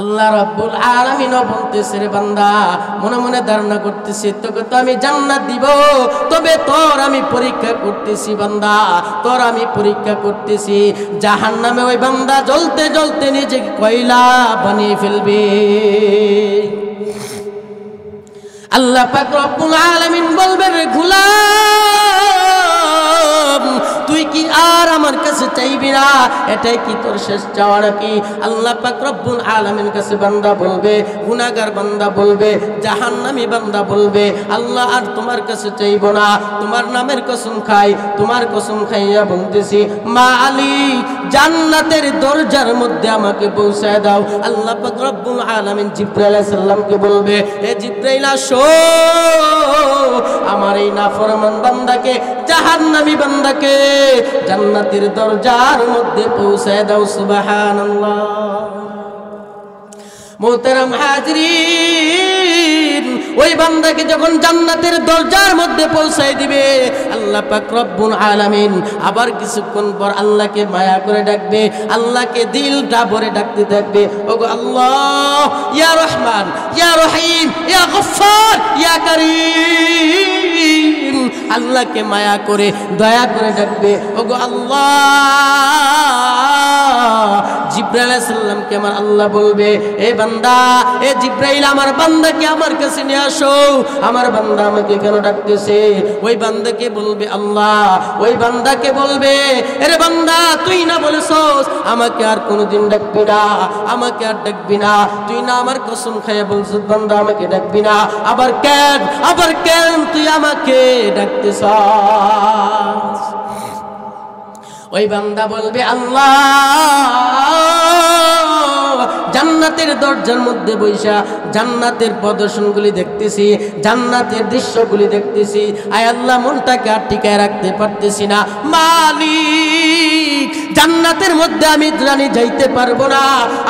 আল্লাহ রাব্বুল আলামিন বলতেছে, রে বান্দা, মনে মনে ধারণা করতেছি তোকে তো আমি জান্নাত দিব, তবে তোর আমি পরীক্ষা করতেছি বান্দা, তোর আমি পরীক্ষা করতেছি। জাহান্নামে ওই বান্দা জ্বলতে জ্বলতে নিজেকে কয়লা বানিয়ে ফেলবে। আল্লাহ পাক রব্বুল আলামিন বলবেন, রে গোলাম, তুই কি আর আমার কাছে চাইবি না? এটাই কি তোর শেষ চাওয়া নাকি? আল্লাহ পাক রব্বুল আলামিনের কাছে বান্দা বলবে, গুনাহগার বান্দা বলবে, জাহান্নামী বান্দা বলবে, আল্লাহ আর তোমার কাছে চাইব না, তোমার নামের কসম খাই, তোমার কসম খাইয়া বলতেছি, মালিক জান্নাতের দরজার মধ্যে আমাকে পৌঁছায় দাও। আল্লাহ পাক রব্বুল আলামিন জিবরাইল আলাইহিস সালামকে বলবে, এ জিবরাইল আসো, আমার এই নাফরমান বান্দাকে, জাহান্নামী বান্দাকে জান্নাতের দরজার মধ্যে পৌঁছায় দাও। সুবহানাল্লাহ। মুহতারাম হাজরিন, ওই বান্দাকে যখন জান্নাতের দরজার মধ্যে পৌঁছায় দিবে, আল্লাহ পাক রব্বুল আলামিন আবার কিছুক্ষণ পর আল্লাহকে মায়া করে ডাকবে, আল্লাহকে দিলটা ভরে ডাকতে থাকবে, ওগো আল্লাহ, ইয়া রহমান, ইয়া রহিম, ইয়া গফফার, ইয়া কারীম। আল্লাহকে মায়া করে দয়া করে ডাকবে, ওগো আল্লাহ। জিবরাইল আলাইহিস সালামকে আমার আল্লাহ বলবে, এ বান্দা, এ জিবরাইল, আমার বান্দাকে আমার কাছে নিয়ে আসো, আমার বান্দা আমাকে কেন ডাকতেছে? ওই বান্দাকে বলবে আল্লাহ, ওই বান্দাকে বলবে, এরে বান্দা, তুই না বলেছস আমাকে আর কোনোদিন ডাকবি না, আমাকে আর ডাকবি না, তুই না আমার কসম খাইয়া বলছিস বান্দা আমাকে ডাকবি না, আবার কেন তুই আমাকে ডাকতেছস? ওই বান্দা বলবে, আল্লাহ জান্নাতের দরজার মধ্যে বৈশা জান্নাতের প্রদর্শনগুলি দেখতেছি, জান্নাতের দৃশ্যগুলি দেখতেছি, আয় আল্লাহ মনটাকে আর টিকায় রাখতে পারতেছি না। মালিক, জান্নাতের মধ্যে আমি জানি যাইতে পারবো না,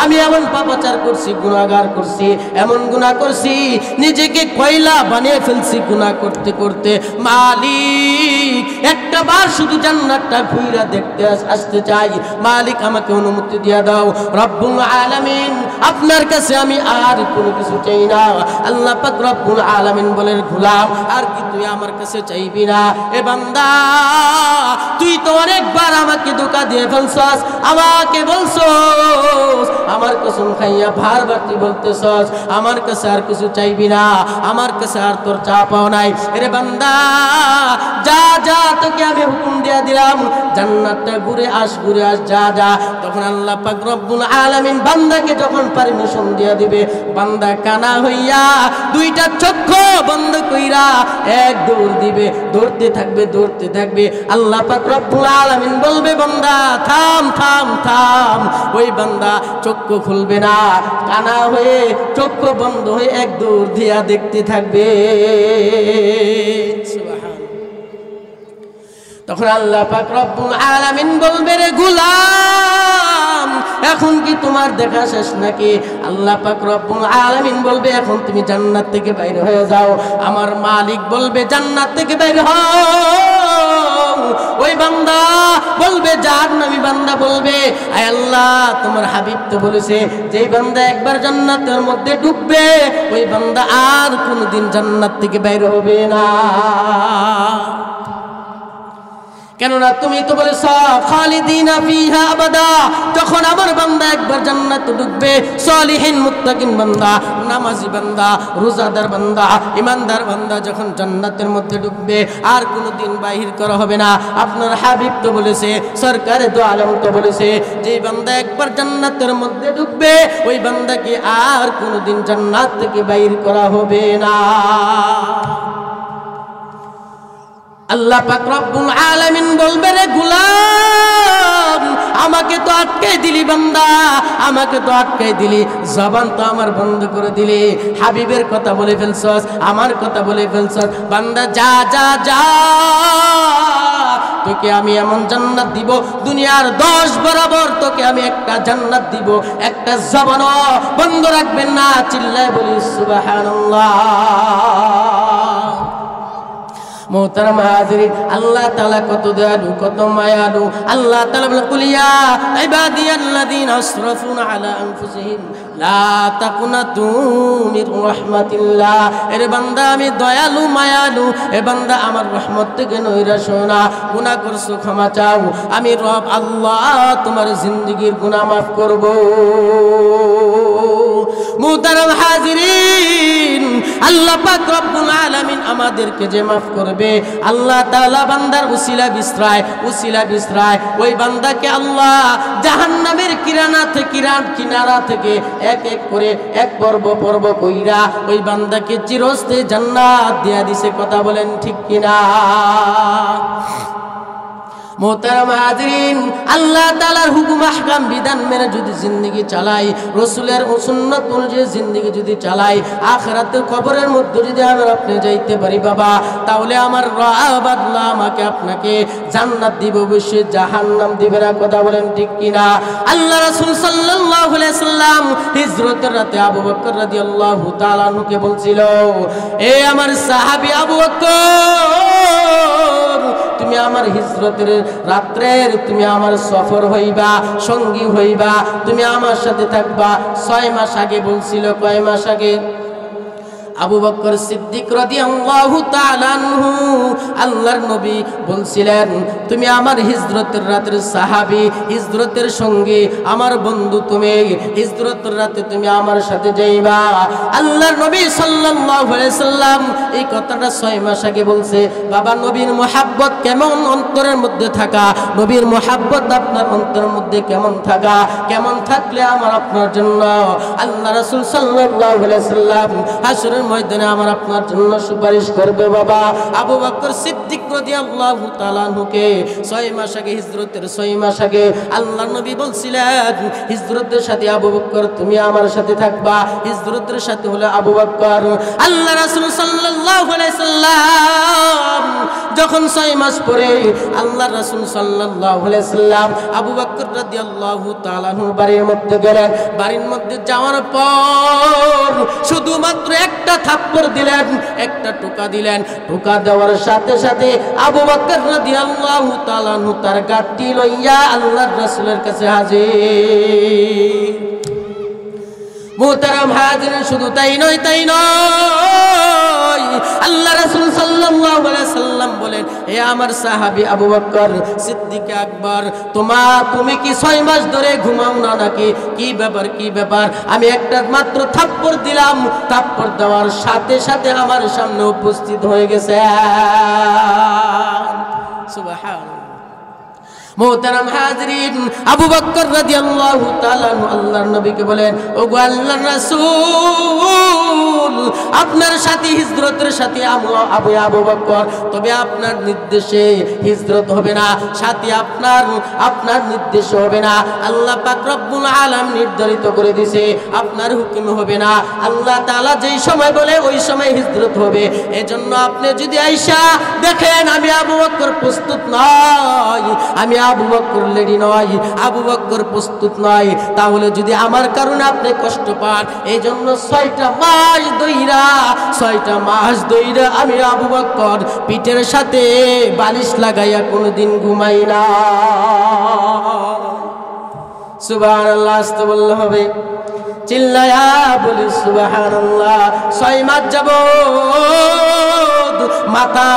আমি এমন পাপাচার করছি, গুনাহগার করছি, এমন গুনাহ করছি, নিজেকে কয়লা বানিয়ে ফেলছি গুনাহ করতে করতে। মালিক, একটা বার শুধু জান্নাতটা ঘুরে দেখতে আসতে চাই, মালিক আমাকে অনুমতি দিয়ে দাও। রব্বুল আলামিন, আপনার কাছে আমি আর কোনো কিছু চাই না। আল্লাহ পাক রব্বুল আলামিন বলেন, গোলাম, আর কি তুই আমার কাছে চাইবি না? এ বান্দা, তুই তো অনেকবার আমাকে ধোঁকা দিয়ে ফেলছস, আমাকে বলছস, আমার কসম খাইয়া বারবার তুই বলতেছস আমার কাছে আর কিছু চাইবি না, আমার কাছে আর তোর চা পাও নাই। এরে বান্দা, যা যা, তোকে আমি হুকুম দিয়া দিলাম, জান্নাতটা ঘুরে আস, যা যা। তখন আল্লাহ পাক রব্বুল আলামিন বান্দাকে যখন পারমিশন দিয়া দিবে, বান্দা কানা হইয়া দুইটা চক্ষু বন্ধ কইরা বান্দা এক দৌড় দিবে, দৌড়তে থাকবে দৌড়তে থাকবে। আল্লাহ পাক রব্বুল আলামিন বলবে বান্দা থাম থাম থাম। ওই বান্দা চক্ষু খুলবে না, কানা হয়ে চক্ষু বন্ধ হয়ে এক দৌড় দিয়া দেখতে থাকবে। তখন আল্লাহ পাক রব্বুল আলামিন বলবে রে গোলাম এখন কি তোমার দেখা শেষ নাকি? আল্লাহ পাক রব্বুল আলামিন বলবে এখন তুমি জান্নাত থেকে বাইরে হয়ে যাও। আমার মালিক বলবে জান্নাত থেকে বাইরে হও। ওই বান্দা বলবে জাহান্নামী বান্দা বলবে আয় আল্লাহ তোমার হাবিব তো বলেছে যেই বান্দা একবার জান্নাতের মধ্যে ডুববে ওই বান্দা আর কোনোদিন জান্নাত থেকে বাইরে হবে না। কেননা তুমি তো বলেছ খালিদিনা ফিহা আবাদা। যখন আমার বান্দা একবার জান্নাতে ঢুকবে, সালিহিন মুত্তাকিন বান্দা, নামাজি বান্দা, রোজাদার বান্দা, ইমানদার বান্দা যখন জান্নাতের মধ্যে ঢুকবে আর কোনোদিন বাহির করা হবে না। আপনার হাবিব তো বলেছে, সরকারে দো আলম তো বলেছে যে বান্দা একবার জান্নাতের মধ্যে ঢুকবে ওই বান্দাকে আর কোনোদিন জান্নাত থেকে বাহির করা হবে না। আল্লাহ পাক রব্বুল আলামিন বলবে রে গোলাম আমাকে তো আটকাই দিলি বান্দা, আমাকে তো আটকাই দিলি, জবান তো আমার বন্ধ করে দিলি, হাবিবের কথা বলে ফেলছস, আমার কথা বলে ফেলছস। বান্দা যা যা যা, তোকে আমি এমন জান্নাত দিব দুনিয়ার 10 বরাবর তোকে আমি একটা জান্নাত দিব, একটা জবানও বন্ধ রাখবেন না। চিল্লায় বলি সুবহানাল্লাহ। মোহতারাম হাজিরিন, আল্লাহ তাআলা কত দয়ালু কত মায়ালু। আল্লাহ তাআলা বলেন কুল ইয়া ইবাদিয়াল্লাযীনা আসরাফু আলা আনফুসিহিম লা তাকুনাতু মির রাহমাতিল্লাহ। এর বান্দা আমি দয়ালু মায়ালু, এ বান্দা আমার রহমত থেকে নৈরাশ হও না। গুনাহ করছো ক্ষমা চাও, আমি রব আল্লাহ তোমার জিন্দেগীর গুনাহ মাফ করব। মোহতারাম হাজিরিন, আল্লাহ পাক রব্বুল আলামিন আমাদেরকে যে মাফ করবে আল্লাহ তাআলা বান্দার উসিলা বিসরায় ওই বান্দাকে আল্লাহ জাহান্নামের কিনারা থেকে এক এক করে এক পর্ব কইরা ওই বান্দাকে চিরস্থায়ী জান্নাত দিয়া দিছে। কথা বলেন ঠিক কিনা? মোহতারাম হাজিরিন, আল্লাহ তাআলার হুকুম আহকাম বিধান মেনে যদি জিন্দেগি চালাই, রাসূলের সুন্নাত অনুযায়ী জিন্দেগি যদি চালাই, আখিরাতের কবরের মধ্যে যদি আমরা আপনি যাইতে পারি বাবা, তাহলে আমার রব আল্লাহ আমাকে আপনাকে জান্নাত দিব, অবশ্যই জাহান্নাম দিবে না। কথা বলেন ঠিক কিনা? আল্লাহ রাসূল সাল্লাল্লাহু আলাইহি সাল্লাম হিজরতের রাতে আবু বকর রাদিয়াল্লাহু তাআলা আনহুকে বলছিল, এ আমার সাহাবী আবু বকর, তুমি আমার হিজরতের রাত্রের তুমি আমার সফর হইবা, সঙ্গী হইবা, তুমি আমার সাথে থাকবা। 6 মাস আগে বলছিল। কয় মাস আগে? আবু বকর সিদ্দিক রাদিয়াল্লাহু তাআলা আনহু আল্লাহর নবী বলছিলেন তুমি আমার হিজরতের রাতের সাহাবী, হিজরতের সঙ্গী, আমার বন্ধু, তুমি হিজরতের রাতে তুমি আমার সাথে যাইবা। আল্লাহর নবী সাল্লাল্লাহু আলাইহি সাল্লাম এই কথাটা 6 মাস আগে বলছে। বাবা, নবীর মুহাব্বত কেমন অন্তরের মধ্যে থাকা, নবীর মুহাব্বত আপনার অন্তরের মধ্যে কেমন থাকা, কেমন থাকলে আমার আপনার জন্য আল্লাহ রাসূল সাল্লাল্লাহু আলাইহি সাল্লাম হাসরের ময়দানে আমার আপনার জন্য সুপারিশ করবে। বাবা, আবু বকর সিদ্দিক রাদিয়াল্লাহু তাআলা আনহুকে 6 মাস আগে, হিজরতের 6 মাস আগে আল্লাহর নবী বলছিলেন হিজরতের সাথে আবু বকর তুমি আমার সাথে থাকবা। হিজরতের সাথে হলো আবু বকর। আল্লাহ রাসূল সাল্লাল্লাহু আলাইহি সাল্লাম যখন 6 মাস পরে আল্লাহ রাসূল সাল্লাল্লাহু আলাইহি সাল্লাম আবু বকর রাদিয়াল্লাহু তাআলা আনহু বাড়ির মধ্যে গেলেন। বাড়ির মধ্যে যাওয়ার পর শুধুমাত্র একটা থাপ্পড় দিলেন, একটা টোকা দিলেন। টোকা দেওয়ার সাথে সাথে আবু বকর রাদিয়াল্লাহু তাআলা আনহু তার গাঁটটি লইয়া আল্লাহর রাসূলের কাছে হাজির। মুহতারাম হাজিরিন, শুধু তাই নয় আল্লাহ রাসূল সাল্লাল্লাহু আলাইহি সাল্লাম বলেন, হে আমার সাহাবী আবু বকর সিদ্দিক আকবর, তুমি কি 6 মাস ধরে ঘুমাও না নাকি? কি ব্যাপার? আমি একটা মাত্র থাপ্পড় দিলাম, থাপ্পড় দেওয়ার সাথে সাথে আমার সামনে উপস্থিত হয়ে গেছে। সুবহানাল্লাহ। মোহতারাম হাজরিন, আবু বকর রাদিয়াল্লাহু তাআলা আল্লাহর নবীকে বলেন, ওগো আল্লাহর রাসূল, আপনার সাথী হিজরতের সাথী আবু বকর, তবে আপনার নির্দেশে হিজরত হবে না, সাথী আপনার নির্দেশে হবে না। আল্লাহ পাক রব্বুল আলামিন নির্ধারিত করে দিয়েছে আপনার হুকুমে হবে না। আল্লাহ তাআলা যেই সময় বলে ওই সময় হিজরত হবে। এজন্য আপনি যদি আয়েশা দেখেন আমি আবু বকর প্রস্তুত নই, আমি আবু বকর রেডি নয়, আবু বকর প্রস্তুত নয়, তাহলে যদি আমার কারণে আপনি কষ্ট পান, এই জন্য 6টা মাস ধইরা আমি আবু বকর পিঠের সাথে বালিশ লাগাইয়া কোনোদিন ঘুমাই না। সুবহানাল্লাহ, আসতে বললে হবে, চিল্লায়া বলি সুবহানাল্লাহ। 6 মাস যাবত মাথা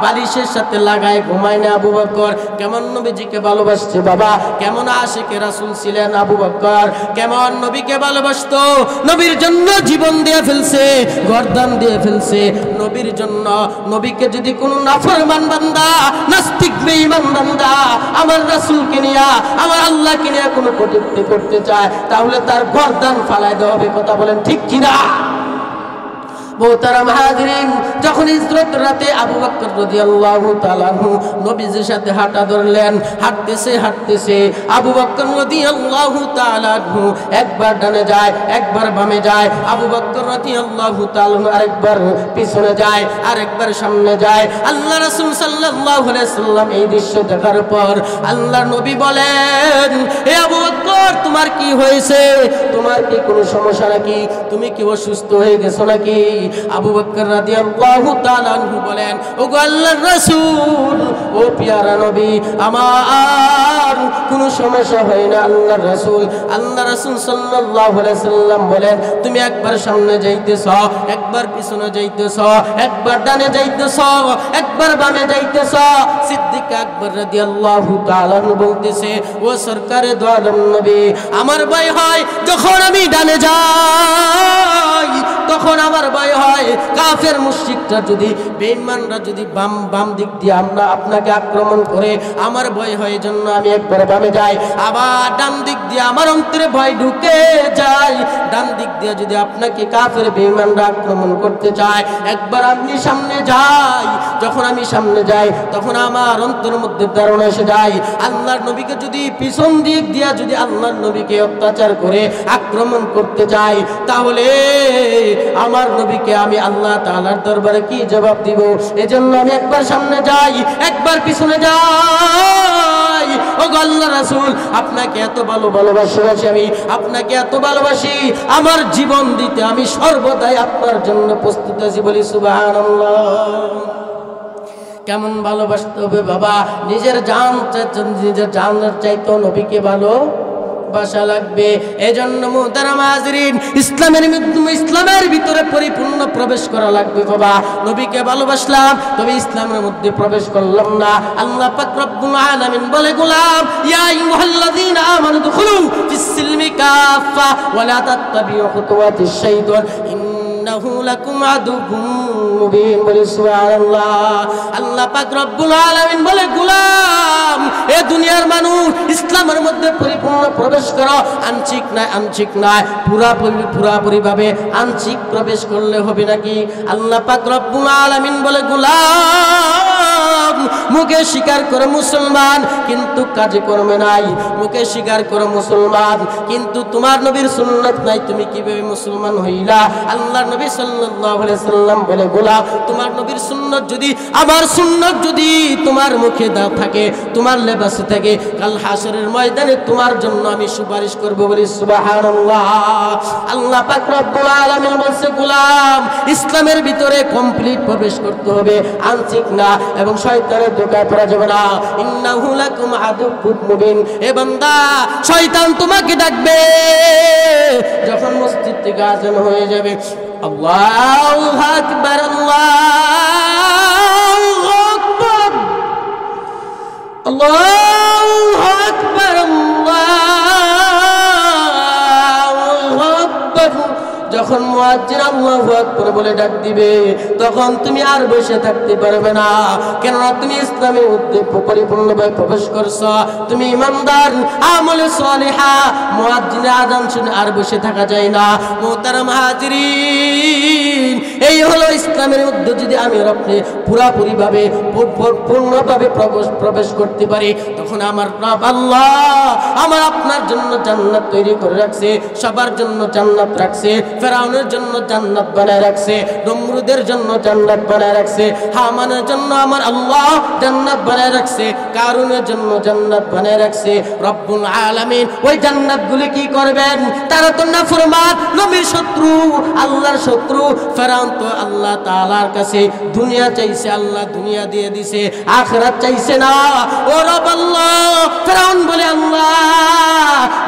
বালিশের সাথে লাগায় ঘুমায় না আবু বকর। কেমন নবীজিকে ভালোবাসছে বাবা, কেমন আশিকে রাসূল ছিলেন আবু বকর, কেমন নবীকে ভালোবাসতো, নবীর জন্য জীবন দিয়ে ফেলছে, গর্দান দিয়ে ফেলছে নবীর জন্য। নবীকে যদি কোনো নাফরমান বান্দা, নাস্তিক বেঈমান বান্দা আমার রাসূলকে নিয়া, আমার আল্লাহকে নিয়া কোনো কটূক্তি করতে চায়, তাহলে তার গর্দান ফালায় দেওয়া হবে। কথা বলেন ঠিক কিনা? মোহতারাম হাজরিন, যখন হিজরত রাতে আবু বকর রাদিয়াল্লাহু তাআলা নবীজির সাথে হাঁটা ধরলেন, হাঁটতেছে আবু বকর রাদিয়াল্লাহু তাআলা একবার ডানে যায়, একবার বামে যায়, আবু বকর রাদিয়াল্লাহু তাআলা আরেকবার পিছনে যায়, আরেকবার সামনে যায়। আল্লাহ রাসূল সাল্লাল্লাহু আলাইহি সাল্লাম এই দৃশ্য দেখার পর আল্লাহর নবী বলেন, হে আবু বকর, তোমার কি হয়েছে? তোমার কি কোনো সমস্যা নাকি? তুমি কি অসুস্থ হয়ে গেছো নাকি? আবু বকর রাদিয়াল্লাহু তাআলা আনহু বলেন, ওগো আল্লাহর রাসূল, ও পিয়ারা নবী, আমার কোনো সমস্যা হয় না আল্লাহর রাসূল। আল্লাহ রাসূল সাল্লাল্লাহু আলাইহি সাল্লাম বলেন, তুমি একবার সামনে যাইতেছ, একবার পিছনে যাইতেছ, একবার ডানে যাইতেছ, একবার বামে যাইতেছ। সিদ্দিক আকবর রাদিয়াল্লাহু তাআলা আনহু বলতেছে, ও সরকারে দো আলম নবী, আমার ভয় হয় যখন আমি ডানে যাই, তখন আমার ভয় হয় কাফের মুশরিকরা যদি, বেঈমানরা যদি বাম দিক দিয়ে আপনাকে আক্রমণ করে, আমার ভয় হয়, জন্য আমি একবার বামে যাই। আবার ডান দিক দিয়ে আমার অন্তরে ভয় ঢুকে যায়, ডান দিক দিয়ে যদি আপনাকে কাফের বেঈমানরা আক্রমণ করতে চায়, একবার আপনি সামনে যাই। যখন আমি সামনে যাই, তখন আমার অন্তরের মধ্যে ধারণা এসে যায়, আল্লাহর নবীকে যদি পিছন দিক দিয়ে যদি আল্লাহর নবীকে অত্যাচার করে আক্রমণ করতে চাই, তাহলে আমার নবীকে আমি আল্লাহ তাআলার দরবারে কি জবাব দিব? এজন্য আমি একবার সামনে যাই, একবার পিছনে যাই। ও আল্লাহর রাসূল, আপনাকে এত ভালোবাসি আমি, আপনাকে এত ভালোবাসি, আমার জীবন দিতে আমি সর্বদাই আপনার জন্য প্রস্তুত আছি। বলি সুবহানাল্লাহ। কেমন ভালোবাসতে হবে বাবা, নিজের জানের চাইতে নবীকে ভালোবাসা লাগবে। এজন্য মুহতারাম হাজরিন, ইসলামের ভিতরে পরিপূর্ণ প্রবেশ করা লাগবে বাবা। নবীকে ভালোবাসলাম, তবে ইসলামের মধ্যে প্রবেশ করলাম না। আল্লাহ পাক রব্বুল আলামিন বলে, গোলাম, ইয়া আইয়ুহাল্লাযীনা আমানু দুখুলু ফিস-সিলমি কাফা ওয়া লা তাত্তাবিউ খুতুওয়াতিশ শাইতান ইন্নাহু লাকুম আদুউম মুবিন। বলি সুবহানাল্লাহ। আল্লাহ পাক রব্বুল আলামিন বলে, গোলাম, এ দুনিয়ার মানুষ, ইসলামের মধ্যে পরিপূর্ণ প্রবেশ করো। আংশিক নয়, পুরাপুরি ভাবে আংশিক প্রবেশ করলে হবে নাকি? আল্লাহ পাক রব্বুল আলামিন বলে, গোলাম, মুখে স্বীকার করে মুসলমান, কিন্তু কাজে কর্মে নাই। মুখে স্বীকার করে মুসলমান, কিন্তু তোমার নবীর সুন্নাত নাই, তুমি কিভাবে মুসলমান হইলা? আল্লাহর নবী সাল্লাল্লাহু আলাইহি সাল্লাম বলে, গোলাম, তোমার নবীর সুন্নাত যদি, আমার সুন্নাত যদি তোমার মুখে দাও থাকে, তোমার লেবাসে থাকে, কাল হাসরের ময়দানে তোমার জন্য আমি সুপারিশ করব। বলি সুবহানাল্লাহ। আল্লাহ পাক রব্বুল আলামিন বলছে, গোলাম, ইসলামের ভিতরে কমপ্লিট প্রবেশ করতে হবে, আংশিক না, এবং শয়তানের ধোঁকায় পড়া যাবে না। ইন্নাহু লাকুম আদুউম মুবিন। এ বান্দা, শয়তান তোমাকে ডাকবে যখন মসজিদ থেকে আযান হয়ে যাবে, আল্লাহু আকবার, আল্লাহু আকবার, আল্লাহু আকবার, আল্লাহু আকবার। যখন মুয়াজ্জিন আল্লাহু আকবার বলে ডাক দিবে, তখন তুমি আর বসে থাকতে পারবে না, কেননা তুমি ইসলামের মধ্যে পরিপূর্ণভাবে প্রবেশ করছো, তুমি ইমানদার, আমলে সালিহা। মুয়াজ্জিনের আযান শুনে আর বসে থাকা যায় না। মুহতারাম হাজিরিন, এই হলো ইসলামের মধ্যে যদি আমি আর আপনি পুরাপুরিভাবে পূর্ণভাবে প্রবেশ করতে পারি, তখন আমার রব আল্লাহ আমার আপনার জন্য জান্নাত তৈরি করে রাখছে, সবার জন্য জান্নাত রাখছে। ফেরাউনের জন্য জান্নাত বানায় রাখছে, নমরুদের জন্য জান্নাত বানায় রাখছে, হামানের জন্য আমার আল্লাহ জান্নাত বানায় রাখছে, কারুনের জন্য জান্নাত বানায় রাখছে। রব্বুল আলামিন ওই জান্নাতগুলি কি করবেন? তারা তো নাফরমান, নবীর শত্রু, আল্লাহর শত্রু। ফেরাউন তো আল্লাহ তাআলার কাছে দুনিয়া চাইছে, আল্লাহ দুনিয়া দিয়ে দিছে, আখিরাত চাইছে না। ও রব আল্লাহ, ফেরাউন বলে আল্লাহ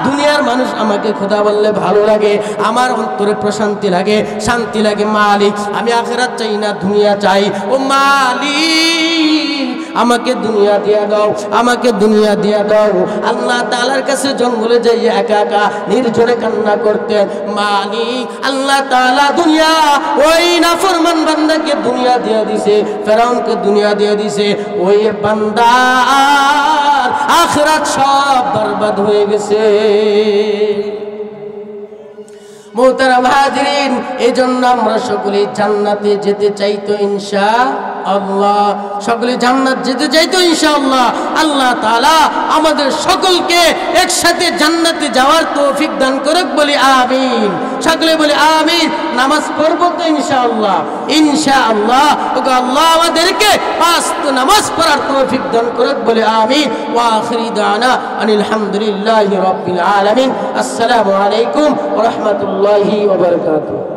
দুনিয়ার মানুষ আমাকে খোদা বললে ভালো লাগে, আমার অন্তরে প্রশান্তি লাগে, শান্তি লাগে। মালিক আমি আখিরাত চাই না, দুনিয়া চাই। ও মালিক আমাকে দুনিয়া দিয়া দাও, আমাকে দুনিয়া দিয়া দাও। আল্লাহ তাআলার কাছে জঙ্গলে যাই একা একা নির্জনে কান্না করতেন। মালিক আল্লাহ তাআলা দুনিয়া ওই নাফরমান বান্দাকে দুনিয়া দিয়ে দিছে, ফেরাউনকে দুনিয়া দিয়ে দিছে। ওই বান্দার আখিরাত সব বরবাদ হয়ে গেছে। মুহতারাম হাজিরিন, এজন্য আমরা সকলে জান্নাতে যেতে চাইতো ইনশাআল্লাহ, সকলে জান্নাত যেতে চাইতো ইনশাআল্লাহ। আল্লাহ তাআলা আমাদের সকলকে একসাথে জান্নাতে যাওয়ার তৌফিক দান করুক, বলি আমিন। সকলে বলি আমিন। নামাজ পড়ব তো ইনশাআল্লাহ, ইনশাআল্লাহ। ওগো আল্লাহ আমাদেরকে পাঁচ ওয়াক্ত নামাজ পড়ার তৌফিক দান করুক, বলি আমিন। ওয়া আখিরি দানা আনিল হামদুলিল্লাহি রাব্বিল আলামিন। আসসালামু আলাইকুম ওয়া রাহমাতুল্লাহি ওয়া বারাকাতুহু।